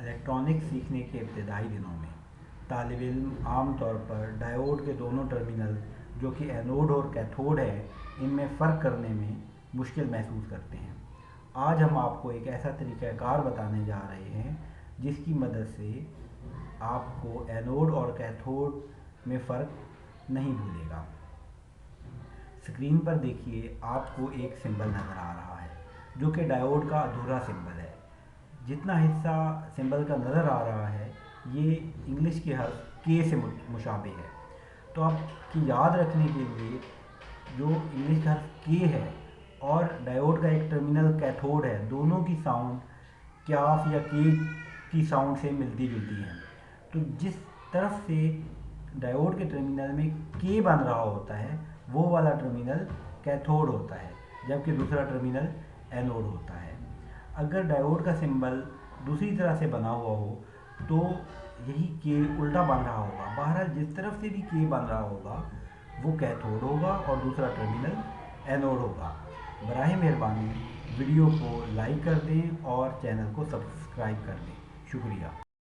Electronic سیکھنے کے ابتدائی دنوں میں طالب علم عام طور پر ڈائیوڈ کے دونوں ٹرمینل جو کہ اینوڈ اور کیتھوڈ ہے ان میں فرق کرنے میں مشکل محسوس کرتے ہیں۔ آج ہم آپ کو ایک ایسا طریقہ کار بتانے جا رہے ہیں جس کی مدد سے آپ کو اینوڈ اور کیتھوڈ میں فرق نہیں بھولے گا۔ اسکرین پر دیکھیے، آپ کو ایک سمبل نظر آ رہا ہے جو کہ ڈائیوڈ کا ادھورا سمبل ہے۔ جتنا حصہ سمبل کا نظر آ رہا ہے یہ انگلش کے حرف کے سے مشابہ ہے۔ تو آپ کی یاد رکھنے کے لیے جو انگلش کا حرف کے ہے اور ڈائیوڈ کا ایک ٹرمینل کیتھوڈ ہے، دونوں کی ساؤنڈ کیاف یا کے کی ساؤنڈ سے ملتی جلتی ہیں۔ تو جس طرف سے ڈائیوڈ کے ٹرمینل میں کے بن رہا ہوتا ہے وہ والا ٹرمینل کیتھوڈ ہوتا ہے، جبکہ دوسرا ٹرمینل اینوڈ ہوتا ہے۔ اگر ڈائیوڈ کا سمبل دوسری طرح سے بنا ہوا ہو تو یہی کے الٹا بن رہا ہوگا۔ بہرحال جس طرف سے بھی کے بن رہا ہوگا وہ کیتھوڈ ہوگا اور دوسرا ٹرمینل اینوڈ ہوگا۔ براہ مہربانی ویڈیو کو لائک کر دیں اور چینل کو سبسکرائب کر دیں۔ شکریہ۔